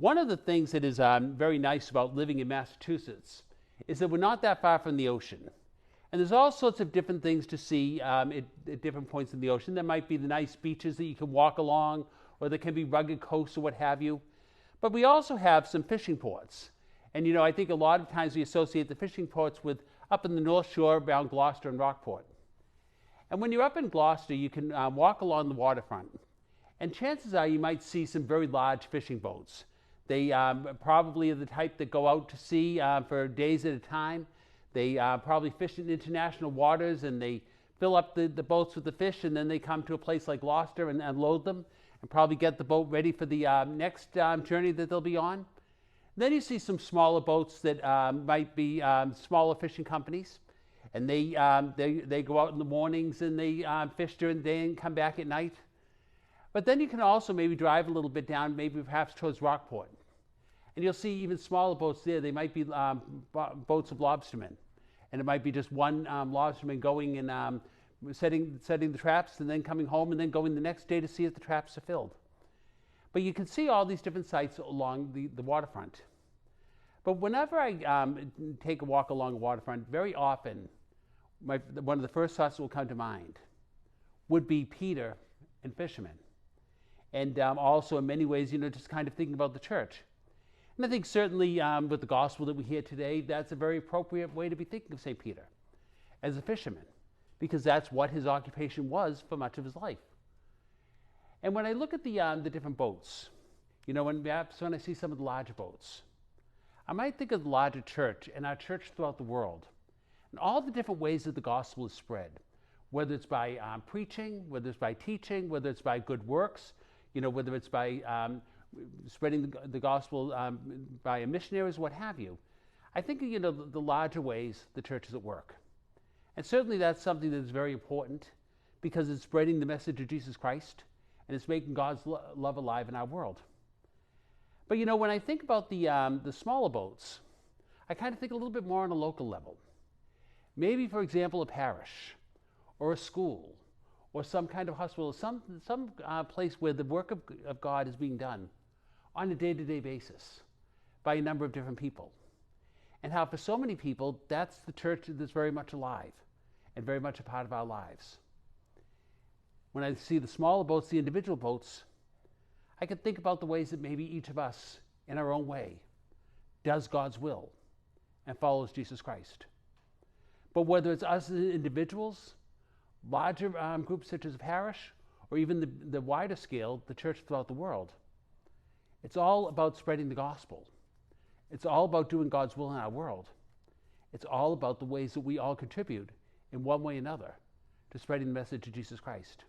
One of the things that is very nice about living in Massachusetts is that we're not that far from the ocean. And there's all sorts of different things to see at different points in the ocean. There might be the nice beaches that you can walk along, or there can be rugged coasts or what have you. But we also have some fishing ports. And I think a lot of times we associate the fishing ports with up in the North Shore around Gloucester and Rockport. And when you're up in Gloucester, you can walk along the waterfront. And chances are you might see some very large fishing boats. They probably are the type that go out to sea for days at a time. They probably fish in international waters, and they fill up the boats with the fish, and then they come to a place like Gloucester and unload them and probably get the boat ready for the next journey that they'll be on. Then you see some smaller boats that might be smaller fishing companies, and they go out in the mornings and they fish during the day and come back at night. But then you can also maybe drive a little bit down, maybe perhaps towards Rockport. And you'll see even smaller boats there. They might be boats of lobstermen. And it might be just one lobsterman going and setting the traps and then coming home and then going the next day to see if the traps are filled. But you can see all these different sites along the waterfront. But whenever I take a walk along the waterfront, very often one of the first thoughts that will come to mind would be Peter and fishermen. And also in many ways, just kind of thinking about the church. And I think certainly with the gospel that we hear today, that's a very appropriate way to be thinking of St. Peter as a fisherman, because that's what his occupation was for much of his life. And when I look at the different boats, when I see some of the larger boats, I might think of the larger church and our church throughout the world, and all the different ways that the gospel is spread, whether it's by preaching, whether it's by teaching, whether it's by good works, whether it's by spreading the gospel by missionaries, what have you. I think, the larger ways the church is at work. And certainly that's something that is very important because it's spreading the message of Jesus Christ and it's making God's love alive in our world. But, when I think about the smaller boats, I kind of think a little bit more on a local level. Maybe, for example, a parish or a school or some kind of hospital, some place where the work of God is being done on a day-to-day basis by a number of different people. And how for so many people, that's the church that's very much alive and very much a part of our lives. When I see the smaller boats, the individual boats, I can think about the ways that maybe each of us, in our own way, does God's will and follows Jesus Christ. But whether it's us as individuals, larger groups such as a parish, or even the wider scale, the church throughout the world, it's all about spreading the gospel. It's all about doing God's will in our world. It's all about the ways that we all contribute in one way or another to spreading the message of Jesus Christ.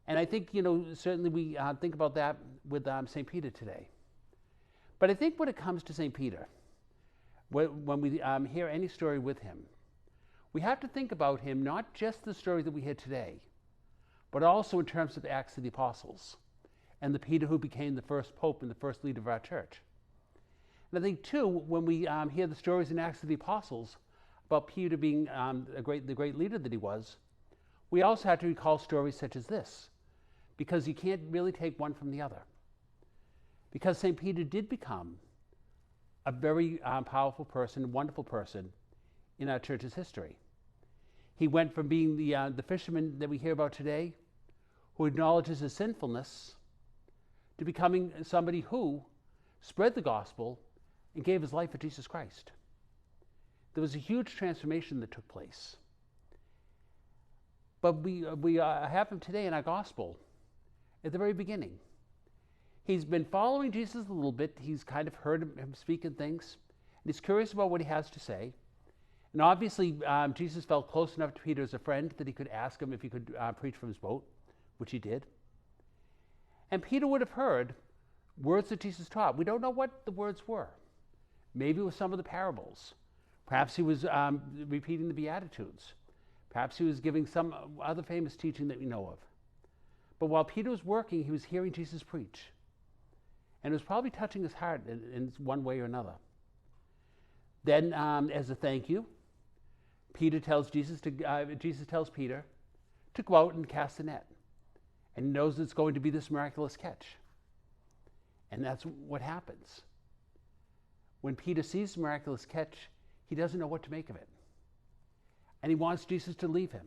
And I think, certainly we think about that with St. Peter today. But I think when it comes to St. Peter, when we hear any story with him, we have to think about him not just the story that we hear today, but also in terms of the Acts of the Apostles and the Peter who became the first pope and the first leader of our church. And I think, too, when we hear the stories in Acts of the Apostles about Peter being the great leader that he was, we also have to recall stories such as this, because you can't really take one from the other. Because St. Peter did become a very powerful person, wonderful person in our church's history. He went from being the fisherman that we hear about today, who acknowledges his sinfulness, to becoming somebody who spread the gospel and gave his life for Jesus Christ. There was a huge transformation that took place. But we have him today in our gospel at the very beginning. He's been following Jesus a little bit. He's kind of heard him speak in things, and he's curious about what he has to say. And obviously, Jesus felt close enough to Peter as a friend that he could ask him if he could preach from his boat, which he did. And Peter would have heard words that Jesus taught. We don't know what the words were. Maybe it was some of the parables. Perhaps he was repeating the Beatitudes. Perhaps he was giving some other famous teaching that we know of. But while Peter was working, he was hearing Jesus preach. And it was probably touching his heart in one way or another. Then, as a thank you, Jesus tells Peter to go out and cast the net. And he knows it's going to be this miraculous catch. And that's what happens. When Peter sees the miraculous catch, he doesn't know what to make of it. And he wants Jesus to leave him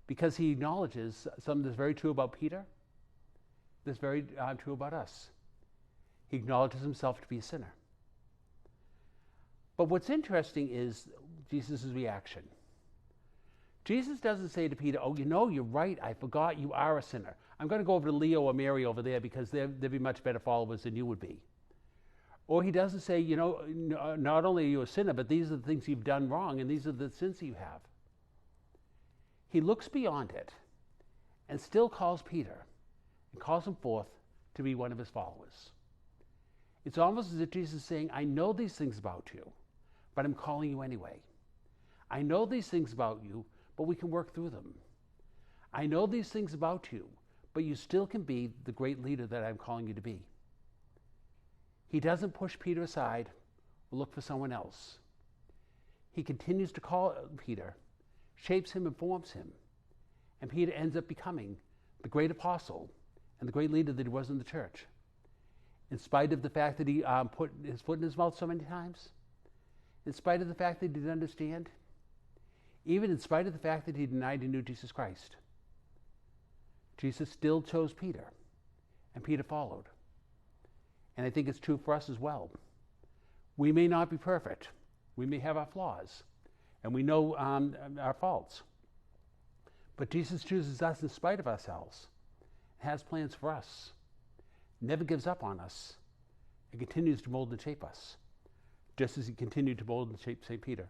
because he acknowledges something that's very true about Peter, that's very true about us. He acknowledges himself to be a sinner. But what's interesting is Jesus' reaction. Jesus doesn't say to Peter, oh, you're right, I forgot you are a sinner. I'm going to go over to Leo or Mary over there because they'd be much better followers than you would be. Or he doesn't say, not only are you a sinner, but these are the things you've done wrong and these are the sins you have. He looks beyond it and still calls Peter and calls him forth to be one of his followers. It's almost as if Jesus is saying, I know these things about you, but I'm calling you anyway. I know these things about you, but we can work through them. I know these things about you, but you still can be the great leader that I'm calling you to be. He doesn't push Peter aside or look for someone else. He continues to call Peter, shapes him and forms him, and Peter ends up becoming the great apostle and the great leader that he was in the church. In spite of the fact that he put his foot in his mouth so many times, in spite of the fact that he didn't understand, even in spite of the fact that he denied he knew Jesus Christ, Jesus still chose Peter, and Peter followed. And I think it's true for us as well. We may not be perfect. We may have our flaws, and we know our faults. But Jesus chooses us in spite of ourselves, and has plans for us, never gives up on us, and continues to mold and shape us, just as he continued to mold and shape St. Peter.